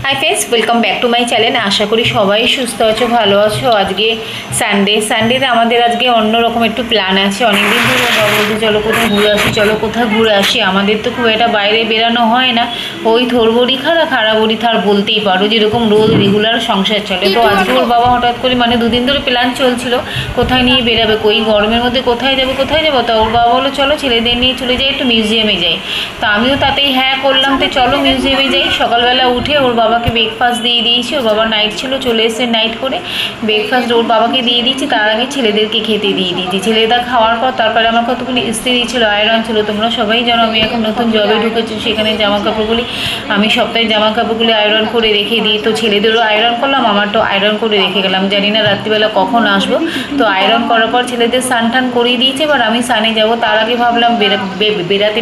High friends, welcome back to my channel. আশা করি সবাই সুস্থ আছো, ভালো আছো। আজকে সানডেতে আমাদের আজকে অন্যরকম একটু প্ল্যান আছে। অনেকদিন ধরে বলতে চলো কোথাও ঘুরে আসি, চলো কোথাও ঘুরে আসি। আমাদের তো খুব একটা বাইরে বেরানো হয় না, ওই থোড়বড়ি খাড়া বড়ি থার বলতেই পারো, যেরকম রোজ রেগুলার সংসার চলে। তো আজকে ওর বাবা হঠাৎ করে দুদিন ধরে প্ল্যান চলছিল কোথায় নিয়ে বেরাবে, কই গরমের মধ্যে কোথায় যাবো। তা ওর বাবা বলো চলো ছেলেদের নিয়ে চলে যাই, একটু মিউজিয়ামে যাই। তা আমিও তাতেই হ্যাঁ করলাম, তো চলো মিউজিয়ামে যাই। সকালবেলা উঠে ওর বাবাকে ব্রেকফাস্ট দিয়ে দিয়েছি। ওর বাবা নাইট ছিল, চলে এসে নাইট করে ব্রেকফাস্ট ওর বাবাকে দিয়ে দিয়েছি। তার আগে ছেলেদেরকে খেতে দিয়ে দিয়েছি। ছেলেরা খাওয়ার পর তারপরে আমার কতগুলি ইস্ত্রি ছিল, আয়রন ছিল। তোমরা সবাই জানো আমি এখন নতুন জবে ঢুকেছি, সেখানে জামা কাপড়গুলি আমি সপ্তাহে জামা কাপড়গুলি আয়রন করে রেখে দিই। তো ছেলেদেরও আয়রন করলাম, আমারটাও আয়রন করে রেখে গেলাম। জানি না রাত্রিবেলা কখন আসবো। তো আয়রন করার পর ছেলেদের স্নান টান করিয়ে দিয়েছে। এবার আমি স্নানে যাবো। তার আগে ভাবলাম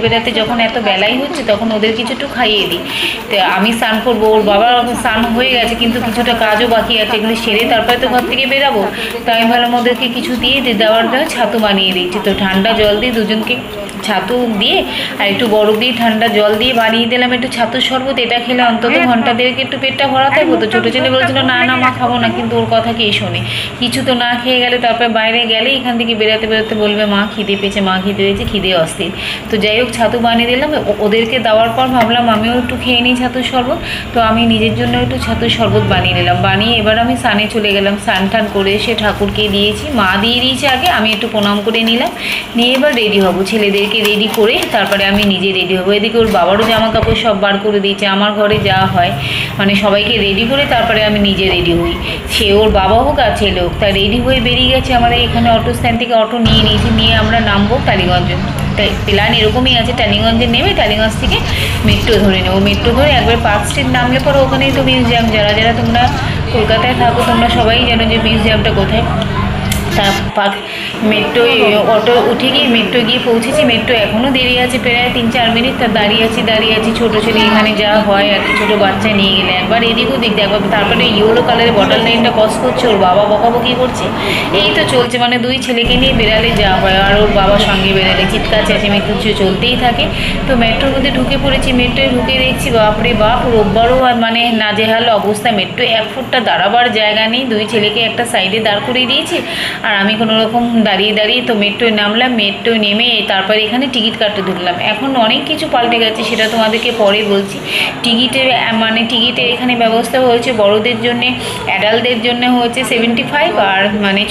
বেরাতে যখন এত বেলাই হচ্ছে তখন ওদের কিছু একটু খাইয়ে দিই। তো আমি স্নান করবো, ওর বাবা স্নান হয়ে গেছে কিন্তু কিছুটা কাজও বাকি আছে, এগুলো সেরে তারপরে তো ঘর থেকে বেরাবো। তাই আমি ভাবলাম ওদেরকে কিছু দিয়ে দেওয়ার জন্য ছাতু বানিয়ে দিচ্ছি। তো ঠান্ডা জল দিয়ে দুজনকে ছাতু দিয়ে আর একটু বরফ দিয়ে ঠান্ডা জল দিয়ে বানিয়ে দিলাম একটু ছাতুর শরবত। এটা খেলে অন্তত ঘন্টা দেড়েক একটু পেটটা ভরা থাকবো। তো ছোটো ছেলে বলছিল না না মা খাবো না, কিন্তু ওর কথা কে শোনে। কিছু তো না খেয়ে গেলে তারপরে বাইরে গেলে এখান থেকে বেরোতে বলবে মা খিদে পেয়েছে, মা খিদে পেয়েছে, খিদে অস্থির। তো যাই হোক ছাতু বানিয়ে দিলাম। ওদেরকে দেওয়ার পর ভাবলাম আমিও একটু খেয়ে নিই ছাতুর শরবত। তো আমি নিজের জন্য একটু ছাতুর শরবত বানিয়ে নিলাম। বানিয়ে এবার আমি স্নানে চলে গেলাম। স্নান টান করে এসে ঠাকুরকে দিয়েছি, মা দিয়ে দিয়েছে আগে, আমি একটু প্রণাম করে নিলাম। নিয়ে এবার রেডি হব, ছেলেদেরকে রেডি করে তারপরে আমি নিজে রেডি হবো। এদিকে ওর বাবারও জামা কাপড় সব বার করে দিয়েছে। আমার ঘরে যা হয় সবাইকে রেডি করে তারপরে আমি নিজে রেডি হই। সে ওর বাবা হোক আর ছেলে হোক, তা রেডি হয়ে বেরিয়ে গেছে। আমাদের এখানে অটো স্ট্যান্ড থেকে অটো নিয়ে নিয়েছি, নিয়ে আমরা নামবো টালিগঞ্জ। প্ল্যান এরকমই আছে, টালিগঞ্জে নেমে টালিগঞ্জ থেকে মেট্রো ধরে নেবো। মেট্রো ধরে একবার পার্ক স্ট্রিট নামলে পরে ওখানেই তো মিউজিয়াম। যারা তোমরা কলকাতায় থাকো তোমরা সবাই জানো যে মিউজিয়ামটা কোথায়। তার পার্ক মেট্রোয় অটো উঠে গিয়ে মেট্রো গিয়ে পৌঁছেছি। মেট্রো এখনও দেরি আছে, প্রায় 3-4 মিনিট। তা দাঁড়িয়ে আছি। ছোটো ছেলে এখানে যা হয় আর কি, ছোটো বাচ্চা নিয়ে গেলে একবার এদিক ওদিক দেখবার। তারপরে ইয়েলো কালারের বটল লাইনটা ক্রস করছে, ওর বাবা বকাবকি করছে। এই তো চলছে, দুই ছেলেকে নিয়ে বেরালে যা হয়। আর ওর বাবা সঙ্গে বেরালে চিৎকার চেঁচামেচি কিছু চলতেই থাকে। তো মেট্রোর মধ্যে ঢুকে পড়েছি। মেট্রোয় ঢুকে দেখছি বাপরে বাপ, রোববারও নাজেহাল অবস্থা। মেট্রো 1 ফুটটা দাঁড়াবার জায়গা নেই। দুই ছেলেকে একটা সাইডে দাঁড় করিয়ে দিয়েছি আর আমি কোনো রকম দাঁড়িয়ে তো মেট্রোয় নামলাম। মেট্রোয় নেমে তারপরে এখানে টিকিট কাটতে ঢুকলাম। এখন অনেক কিছু পাল্টে গেছে, সেটা তোমাদেরকে পরে বলছি। টিকিটের এখানে ব্যবস্থা হয়েছে বড়দের জন্য, অ্যাডাল্টদের জন্য হয়েছে 75, আর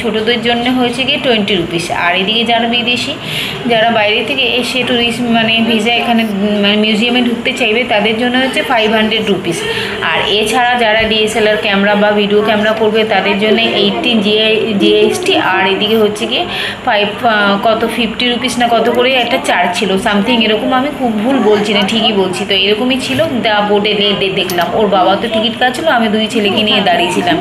ছোটোদের জন্য হয়েছে গিয়ে 20 রুপিস। আর এদিকে যারা বিদেশি, যারা বাইরে থেকে এসে টুরিস্ট ভিসা এখানে মিউজিয়ামে ঢুকতে চাইবে তাদের জন্য হচ্ছে 500 রুপিস। আর এছাড়া যারা ডিএসএলআর ক্যামেরা বা ভিডিও ক্যামেরা করবে তাদের জন্য 18 জিএসটি। আর এদিকে হচ্ছে গিয়ে 50 রুপিস না কত করে একটা চার্জ ছিল সামথিং এরকম। আমি খুব ভুল বলছি না, ঠিকই বলছি। তো এরকমই ছিল। বোর্ডে দেখলাম ওর বাবা তো টিকিট কাটছিল, আমি দুই ছেলেকে নিয়ে দাঁড়িয়েছিলাম।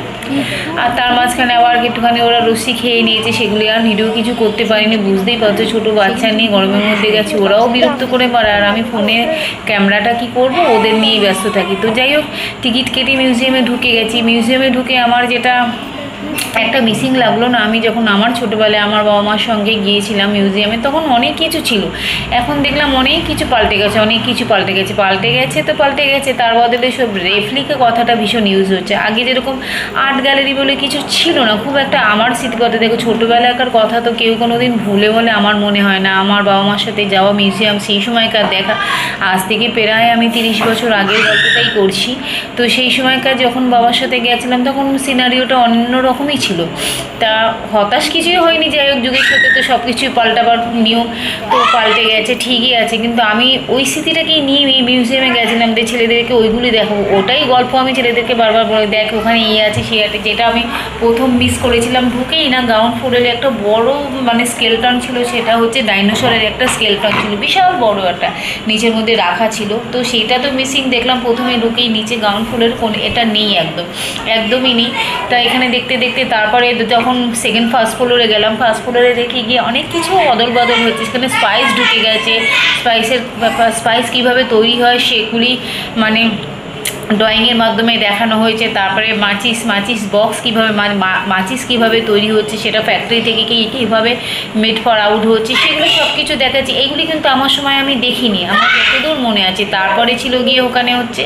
আর তার মাঝখানে আবার একটুখানি ওরা লস্যি খেয়ে নিয়েছে, সেগুলি আর ভিডিও কিছু করতে পারিনি। বুঝতেই পারছো ছোটো বাচ্চা নিয়ে গরমের মধ্যে গেছি, ওরাও বিরক্ত করে পারে। আর আমি ফোনে ক্যামেরাটা কি করব, ওদের নিয়েই ব্যস্ত থাকি। তো যাই হোক টিকিট কেটে মিউজিয়ামে ঢুকে গেছি। মিউজিয়ামে ঢুকে আমার যেটা একটা মিসিং লাগলো না, আমি যখন আমার ছোটোবেলায় আমার বাবা মার সঙ্গে গিয়েছিলাম মিউজিয়ামে তখন অনেক কিছু ছিল। এখন দেখলাম অনেক কিছু পাল্টে গেছে। পাল্টে গেছে। তার বদলে সব রেপ্লিকা কথাটা ভীষণ ইউজ হচ্ছে। আগে যেরকম আর্ট গ্যালারি বলে কিছু ছিল না খুব একটা। আমার স্মৃতিকথা দেখো, ছোটোবেলাকার কথা তো কেউ কোনো দিন ভুলে বলে আমার মনে হয় না। আমার বাবা মার সাথে যাওয়া মিউজিয়াম, সেই সময়কার দেখা, আজ থেকে প্রায় আমি 30 বছর আগের গল্পটাই করছি। তো সেই সময়কার যখন বাবার সাথে গেছিলাম তখন সিনারিওটা অন্য রকমই ছিল। তা হতাশ কিছুই হয়নি। যাই হোক যুগের সাথে তো সব কিছুই পাল্টাবার নিয়ম, তো পাল্টে গেছে ঠিকই আছে। কিন্তু আমি ওই স্মৃতিটাকেই নিয়ে মিউজিয়ামে গেছিলাম যে ছেলেদেরকে ওইগুলি দেখো। ওটাই গল্প আমি ছেলেদেরকে বারবার বলে, দেখ ওখানে আছে সে আছে। যেটা আমি প্রথম মিস করেছিলাম ঢুকেই না, গ্রাউন্ড ফ্লোরে একটা বড় স্কেলটন ছিল। সেটা হচ্ছে ডাইনোসরের একটা স্কেলটন ছিল, বিশাল বড় একটা, নিচের মধ্যে রাখা ছিল। তো সেটা তো মিসিং দেখলাম প্রথমে ঢুকেই। নিচে গ্রাউন্ড ফ্লোরের এটা নেই, একদমই নেই। তা এখানে দেখতে তারপরে যখন ফার্স্ট ফ্লোরে গেলাম, ফার্স্ট ফ্লোরে দেখে গিয়ে অনেক কিছু অদল বদল হয়েছে। সেখানে স্পাইস ঢুকে গেছে। স্পাইস কীভাবে তৈরি হয় সেগুলি ড্রয়িংয়ের মাধ্যমে দেখানো হয়েছে। তারপরে মাচিস বক্স কীভাবে মাচিস কীভাবে তৈরি হচ্ছে, সেটা ফ্যাক্টরি থেকে কীভাবে মেড ফর আউট হচ্ছে, সেগুলো সব কিছু দেখাচ্ছি। এইগুলি কিন্তু আমার সময় আমি দেখিনি, আমার যতদূর মনে আছে। তারপরে ছিল গিয়ে ওখানে হচ্ছে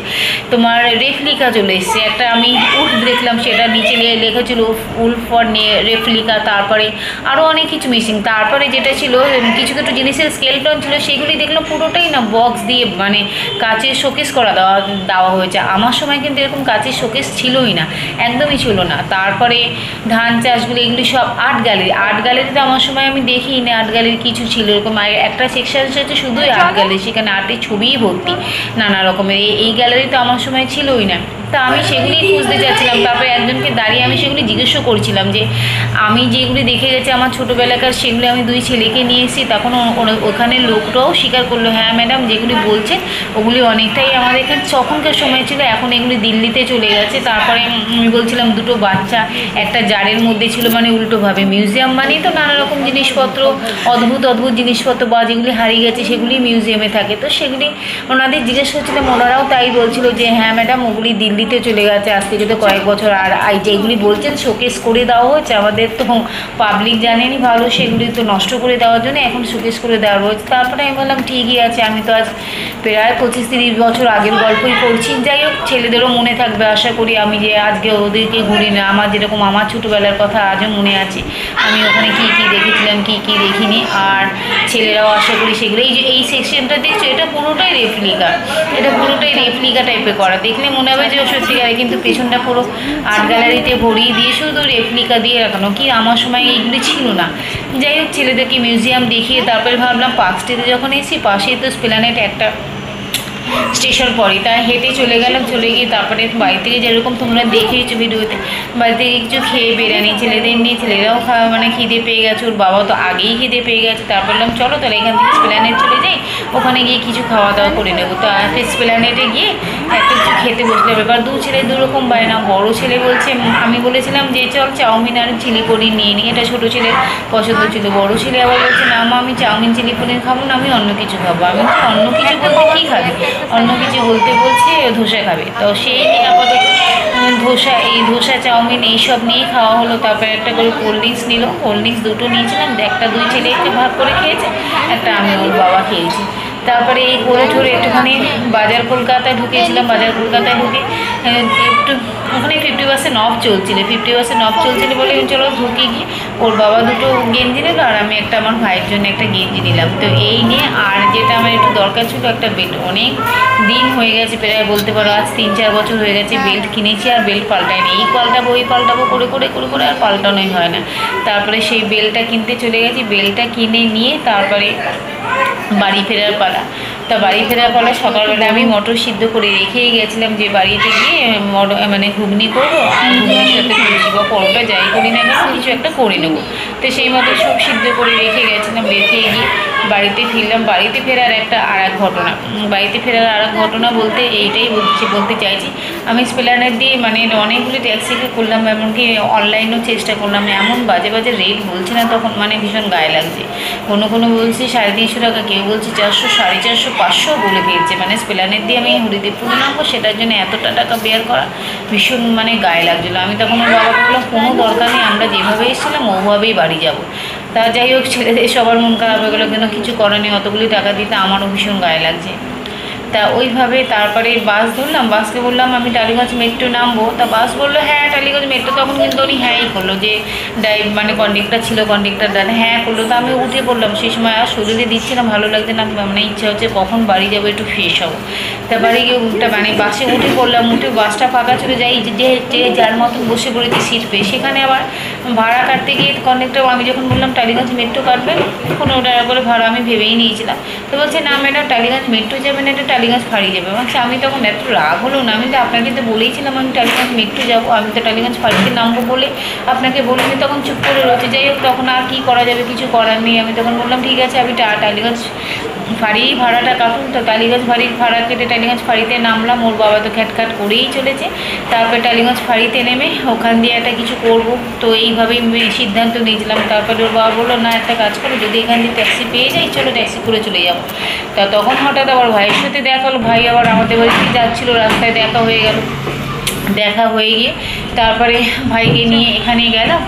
তোমার রেপ্লিকা চলে এসছে, একটা আমি উল্ফ দেখলাম, সেটা নিচে লেখা ছিল উল্ফ ফর রেপ্লিকা। তারপরে আরও অনেক কিছু মিসিং। তারপরে যেটা ছিল কিছু কিছু জিনিসের স্কেলটন ছিল, সেগুলি দেখলাম পুরোটাই না বক্স দিয়ে মানে কাচের শোকেস করা দেওয়া হয়েছে। আমার সময় কিন্তু এরকম কাচের শোকেস ছিলই না, একদমই ছিল না। তারপরে ধান চাষগুলো এগুলি সব আর্ট গ্যালারিতে আমার সময় আমি দেখিনি আর্ট গ্যালারি কিছু ছিল এরকম। একটা সেকশন হচ্ছে শুধুই আর্ট গ্যালারি, সেখানে আর্টের ছবিই ভর্তি নানা রকমের। এই গ্যালারিতে আমার সময় ছিলই না। তা আমি সেগুলিই খুঁজতে যাচ্ছিলাম। তারপরে একজনকে দাঁড়িয়ে আমি সেগুলি জিজ্ঞেসও করছিলাম যে আমি যেগুলি দেখে গেছি আমার ছোটোবেলাকার, সেগুলি আমি 2 ছেলেকে নিয়ে এসেছি। তখন ওখানে লোকটাও স্বীকার করলো, হ্যাঁ ম্যাডাম যেগুলি বলছেন ওগুলি অনেকটাই আমাদের এখানে তখনকার সময় ছিল, এখন এগুলি দিল্লিতে চলে গেছে। তারপরে আমি বলছিলাম 2টো বাচ্চা একটা জারের মধ্যে ছিল, মানে উল্টোভাবে। মিউজিয়াম মানেই তো নানা রকম জিনিসপত্র, অদ্ভুত জিনিসপত্র বা যেগুলি হারিয়ে গেছে সেগুলি মিউজিয়ামে থাকে। তো সেগুলি ওনাদের জিজ্ঞেস করছিলাম, ওনারাও তাই বলছিল যে হ্যাঁ ম্যাডাম ওগুলি দিল্লিতে চলে গেছে আজ থেকে তো কয়েক বছর। আর যেগুলি বলছেন শোকেস করে দেওয়া হয়েছে, আমাদের তো পাবলিক জানেনি ভালো, সেগুলি তো নষ্ট করে দেওয়ার জন্য এখন শোকেস করে দেওয়া হয়েছে। তারপরে আমি বললাম ঠিকই আছে, আমি তো আজ প্রায় 25-30 বছর আগের গল্পই করছি। যাই হোক, ছেলেদেরও মনে থাকবে আশা করি আমি যে আজকে ওদেরকে ঘুরি না। আমার যেরকম আমার ছোটোবেলার কথা আজও মনে আছে, আমি ওখানে কী কী দেখেছিলাম কী কী দেখিনি। আর ছেলেরাও আশা করি সেগুলো। এই সেকশনটা দেখছো, এটা পুরোটাই রেপ্লিকা টাইপের করা। দেখলে মনে হবে যে সত্যিকারে, কিন্তু পেছনটা পুরো আর্ট গ্যালারিতে ভরিয়ে দিয়ে শুধু রেপ্লিকা দিয়ে রাখানো। কি আমার সময় এইগুলি ছিল না। যাই হোক, ছেলেদেরকে মিউজিয়াম দেখিয়ে তারপরে ভাবলাম পার্ক স্ট্রিটে যখন এসেছি, পাশেই তো এসপ্ল্যানেড একটা স্টেশন পরেই, তাই হেঁটে চলে গেলাম। চলে গিয়ে তারপরে বাড়ি থেকে যেরকম তোমরা দেখেছো ভিডিওতে, বাড়ি থেকে কিছু খেয়ে বেরানি ছেলেদের নিয়ে, ছেলেরাও মানে খিদে পেয়ে গেছে, ওর বাবা তো আগেই খিদে পেয়ে গেছে। তারপর বললাম চলো তাহলে এখান থেকে এসপ্ল্যানেড চলে যাই, ওখানে গিয়ে কিছু খাওয়া দাওয়া করে নেবো। তো এসপ্ল্যানেডে গিয়ে একটা কিছু খেতে বসলাম। এবার 2 ছেলে 2 রকম বায়না। বড় ছেলে বলছে, আমি বলেছিলাম যে চল চাউমিন আর চিলি পনির নিয়ে নিই, এটা ছোটো ছেলের পছন্দ ছিল। বড় ছেলে আবার বলছে না মা আমি চাউমিন চিলি পনির খাবো না, আমি অন্য কিছু খাবো। আমি অন্য কিছু বলতে কী খাবে, অন্য কিছু বলতে বলছে ধোসা খাবে। তো সেই নিয়ে আপাতত ধোসা চাউমিন এইসব নিয়েই খাওয়া হলো। তারপরে একটা করে কোল্ড ড্রিঙ্কস নিল, কোল্ড ড্রিঙ্কস 2টো নিয়েছিলাম। একটা 2 ছেলে একটু ভাগ করে খেয়েছে, একটা আমি ওর বাবা খেয়েছি। তারপরে এই করে ঠোরে একটুখানি বাজার কলকাতায় ঢুকেছিলাম। বাজার কলকাতায় ঢুকে একটু ওখানে 50% অফ চলছিল, 50% অফ চলছিল বলে চলো ঢুকে গিয়ে ওর বাবা 2টো গেঞ্জি নিল, আর আমি একটা আমার ভাইয়ের জন্য একটা গেঞ্জি নিলাম। তো এই নিয়ে আর যেটা আমার একটু দরকার ছিল একটা বেল্ট, অনেক দিন হয়ে গেছে, প্রায় বলতে পারো আজ 3-4 বছর হয়ে গেছে বেল্ট কিনেছি আর বেল্ট পাল্টাইনি। এই পাল্টাবো করে আর পাল্টানোই হয় না। তারপরে সেই বেল্টটা কিনতে চলে গেছি। বেল্টটা কিনে নিয়ে তারপরে বাড়ি ফেরার পালা। তা বাড়ি ফেরার পালা সকালবেলা আমি মটর সিদ্ধ করে রেখেই গেছিলাম যে বাড়িতে গিয়ে মানে ঘুগনি করবো, আর ঘুগনির সাথে লুচি বা পরোটা যাই করি না কেন কিছু একটা করে নেবো। তো সেই মতো সব সিদ্ধ করে রেখে গেছিলাম। রেখে গিয়ে বাড়িতে ফিরলাম। বাড়িতে ফেরার আর এক ঘটনা বলতে এইটাই বলতে চাইছি। আমি এসপ্ল্যানেড দিয়ে মানে অনেকগুলি ট্যাক্সিকে করলাম, এমনকি অনলাইনেও চেষ্টা করলাম। এমন বাজে রেট বলছে না তখন, মানে ভীষণ গায়ে লাগছে। কোনো বলছে 350 টাকা, কেউ বলছে 400, 450, 500 বলে ফেলছে। মানে এসপ্ল্যানেড দিয়ে আমি হরিদেবপুরে নামবো, সেটার জন্য এতটা টাকা বের করা ভীষণ মানে গায়ে লাগছিলো। আমি তখন ওর বাবাকে বললাম কোনো দরকার নেই, আমরা যেভাবে এসেছিলাম ওভাবেই বাড়ি যাবো। তা যাই হোক, ছেলেদের সবার মন খারাপ হয়ে গেলো, কেন কিছু করার নেই, অতগুলি টাকা দিতে আমারও ভীষণ গায়ে লাগছে। তা ওইভাবে তারপরে বাস ধরলাম। বাসকে বললাম আমি টালিগঞ্জ মেট্রো নামবো। তা বাস বললো হ্যাঁ টালিগঞ্জ মেট্রো। তখন কিন্তু উনি হ্যাঁই করলো, যে মানে কন্ডাক্টার ছিল, কন্ডাক্টার দাদা হ্যাঁ করলো। তো আমি উঠে পড়লাম। সেই সময় আর শরীরে দিচ্ছে না, ভালো লাগছে না, মানে ইচ্ছা হচ্ছে কখন বাড়ি যাবো, একটু ফ্রেশ হবো। তা বাড়ি গিয়ে মানে বাসে উঠে পড়লাম। উঠে বাসটা ফাঁকা চলে যাই, যে যার মতন বসে পড়েছি সিট পেয়ে। সেখানে আবার ভাড়া কাটতে গিয়ে কন্ডাক্টার, আমি যখন বললাম টালিগঞ্জ মেট্রো কাটবেন 15 টাকা করে ভাড়া, আমি ভেবেই নিয়েছিলাম। তো বলছে না ম্যাডাম টালিগঞ্জ মেট্রো যাবেন, এটা টালিগঞ্জ ফাঁড়ি যাবে। বলছে আমি তখন এত রাগ হলো না, আমি তো আপনাকে তো বলেইছিলাম আমি টালিগঞ্জ মেট্রো যাবো, আমি তো টালিগঞ্জ ফাঁড়িতে নামবো বলে আপনাকে বলিনি। তখন চুপ করে রয়েছে। যাই হোক, তখন আর কী করা যাবে, কিছু করার নেই। আমি তখন বললাম ঠিক আছে আমি টালিগঞ্জ ফাঁড়ি ভাড়াটা কাটুন, তো টালিগঞ্জ ফাঁড়ির ভাড়া কেটে টালিগঞ্জ ফাঁড়িতে নামলাম। ওর বাবা তো খ্যাটখ্যাট করেই চলেছে। তারপরে টালিগঞ্জ ফাঁড়িতে নেমে ওখান দিয়ে একটা কিছু করব, তো এইভাবেই সিদ্ধান্ত নিয়েছিলাম। তারপরে ওর বাবা বললো, না একটা কাজ করো, যদি এখান দিয়ে ট্যাক্সি পেয়ে যাই চলো ট্যাক্সি করে চলে যাবো। তা তখন হঠাৎ আবার ভাইয়ের সাথে দেখা হলো। ভাই আবার আমাদের বাড়িতে যাচ্ছিলো, রাস্তায় দেখা হয়ে গেল। দেখা হয়ে গিয়ে তারপরে ভাইকে নিয়ে এখানে গেলাম,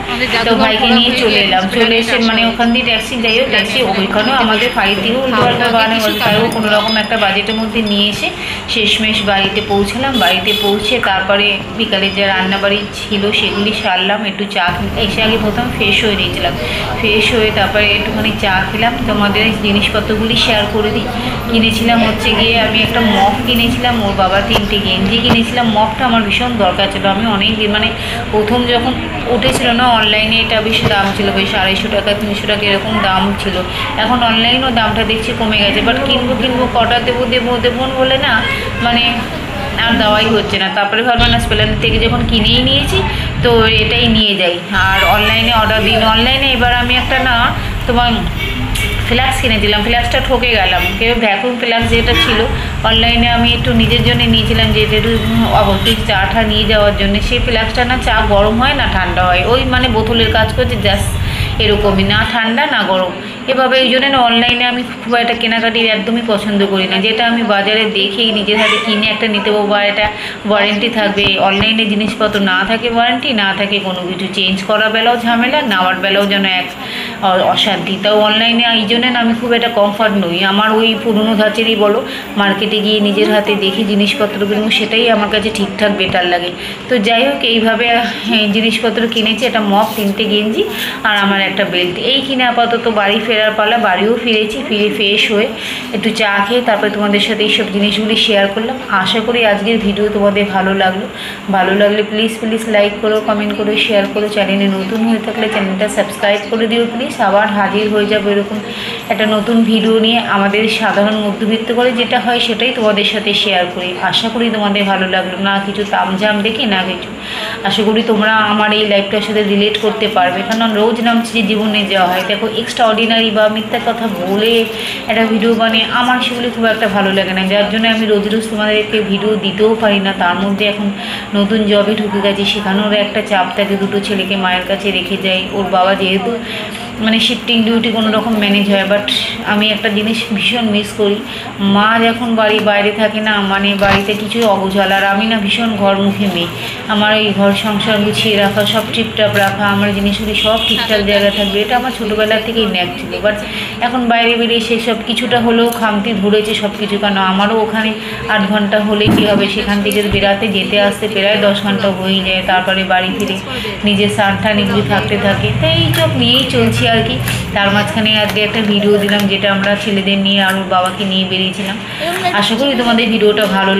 তো ভাইকে নিয়ে চলে এলাম। চলে এসে মানে ওখান দিয়ে ট্যাক্সি, যাই হোক ট্যাক্সি ওইখানেও আমাদের বাড়ি থেকেও উল্টোপাল্টা বানানো হয়েছে, তারও কোনো রকম একটা বাজেটের মধ্যে নিয়ে এসে শেষমেশ বাড়িতে পৌঁছালাম। বাড়িতে পৌঁছে তারপরে বিকালে যে রান্নাবাড়ি ছিল সেগুলি সারলাম। একটু চা এসে আগে প্রথম ফ্রেশ হয়ে নিয়েছিলাম, ফ্রেশ হয়ে তারপরে একটুখানি চা খেলাম। তোমাদের জিনিসপত্রগুলি শেয়ার করে দিই। কিনেছিলাম হচ্ছে গিয়ে আমি একটা মগ কিনেছিলাম, ওর বাবা 3টে গেঞ্জি কিনেছিলাম। মগটা আমার ভীষণ দরকার ছিল। আমি অনেক দিন মানে প্রথম যখন উঠেছিল না অনলাইনে, এটা বেশ দাম ছিল, বেশ 250 টাকা 300 টাকা এরকম দাম ছিল। এখন অনলাইনেও দামটা দেখছি কমে গেছে, বাট কিনবো কটা দেবো বলে না মানে আর দেওয়াই হচ্ছে না। তারপরে ভাবলাম না, স্পেলার থেকে যখন কিনেই নিয়েছি তো এটাই নিয়ে যাই, আর অনলাইনে অর্ডার দিন। অনলাইনে এবার আমি একটা না তোমার ফ্ল্যাক্স কিনেছিলাম, ফ্ল্যাক্সটা ঠকে গেলাম। কেউ ভ্যাকুম ফ্ল্যাক্স যেটা ছিল অনলাইনে আমি একটু নিজের জন্য নিয়েছিলাম, যেটা একটু অবশ্যই চাটা নিয়ে যাওয়ার জন্য। সেই ফ্ল্যাক্সটা না চা গরম হয় না ঠান্ডা হয়, ওই মানে বোতলের কাজ করছে জাস্ট এরকমই, না ঠান্ডা না গরম এভাবে। এই জন্য না অনলাইনে আমি খুব একটা কেনাকাটি একদমই পছন্দ করি না। যেটা আমি বাজারে দেখেই নিজের হাতে কিনে একটা নিতে পারবো, বা এটা ওয়ারেন্টি থাকবে। অনলাইনে জিনিসপত্র না থাকে ওয়ারেন্টি, না থাকে কোনো কিছু, চেঞ্জ করার বেলাও ঝামেলা, নেওয়ার বেলাও যেন এক অশান্তি। তাও অনলাইনে এই জন্য না আমি খুব একটা কমফর্ট নই। আমার ওই পুরনো ধাঁচেরই বলো, মার্কেটে গিয়ে নিজের হাতে দেখি জিনিসপত্র কিনবো, সেটাই আমার কাছে ঠিকঠাক বেটার লাগে। তো যাই হোক এইভাবে জিনিসপত্র কিনেছি। একটা মগ, 3টে গেঞ্জি আর আমার একটা বেল্ট, এই কিনে আপাতত বাড়ি ফেরার পালা। বাড়িও ফিরেছি, ফিরে ফ্রেশ হয়ে একটু চা খেয়ে তারপরে তোমাদের সাথে এইসব জিনিসগুলি শেয়ার করলাম। আশা করি আজকের ভিডিও তোমাদের ভালো লাগলে প্লিজ লাইক করো, কমেন্ট করো, শেয়ার করো। চ্যানেলে নতুন হয়ে থাকলে চ্যানেলটা সাবস্ক্রাইব করে দিও প্লিজ। আবার হাজির হয়ে যাবো এরকম একটা নতুন ভিডিও নিয়ে। আমাদের সাধারণ মধ্যবিত্ত করে যেটা হয় সেটাই তোমাদের সাথে শেয়ার করি। আশা করি তোমাদের ভালো লাগলো, না কিছু তামঝাম দেখি না কিছু। আশা করি তোমরা আমার এই লাইফটার সাথে রিলেট করতে পারবে, কারণ রোজ নামছে যে জীবনে যাওয়া হয়। দেখো এক্সট্রা অর্ডিনারি বা মিথ্যা কথা বলে একটা ভিডিও বানিয়ে আমার সেগুলি খুব একটা ভালো লাগে না, যার জন্য আমি রোজ তোমাদেরকে ভিডিও দিতেও পারি না। তার মধ্যে এখন নতুন জবে ঢুকে গেছি, সেখানেও একটা চাপ থাকে। 2টো ছেলেকে মায়ের কাছে রেখে যাই। ওর বাবা যেহেতু মানে শিফটিং ডিউটি কোনো রকম ম্যানেজ হয়, বাট আমি একটা জিনিস ভীষণ মিস করি, মা যখন বাইরে থাকে না, মানে বাড়িতে কিছুই অগোছাল। আর আমি না ভীষণ ঘরমুখী মেয়ে, আমার এই ঘর সংসার গুছিয়ে রাখা, সব টিপটাপ রাখা, আমার জিনিসগুলি সব ঠিকঠাক জায়গায় থাকবে, এটা আমার ছোটোবেলা থেকেই ন্যাক ছিল। বাট এখন বাইরে বেরিয়ে সেই সব কিছুটা হলেও খামতি ধরেছে সব কিছু। কেন আমারও ওখানে 8 ঘন্টা হলে কী হবে, সেখান থেকে বেরাতে যেতে আসতে প্রায় 10 ঘন্টা হয়ে যায়। তারপরে বাড়ি ফিরে নিজের সানটান এগুলি থাকতে থাকে, তাই এই সব নিয়েই চলছি আর কি। তার মাঝখানে আজকে একটা ভিডিও দিলাম, যেটা আমরা ছেলেদের নিয়ে আর ওর বাবাকে নিয়ে বেরিয়েছিলাম। আশা করি তোমাদের ভিডিওটা ভালো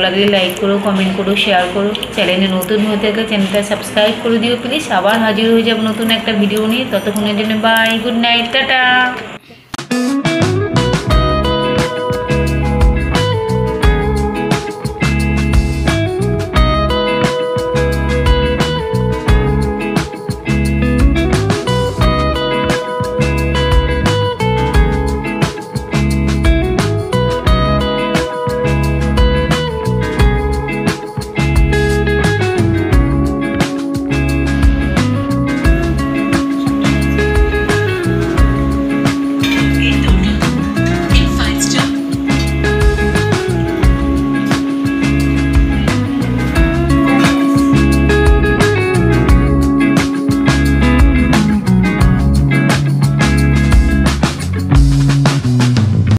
লাগলে লাইক করো, কমেন্ট করো, শেয়ার করো। চ্যানেলে নতুন হয়ে থাকলে চ্যানেলটা সাবস্ক্রাইব করে দিও প্লিজ। আবার হাজির হয়ে যাবো নতুন একটা ভিডিও নিয়ে। ততক্ষণের জন্য বাই, গুড নাইট, টাটা।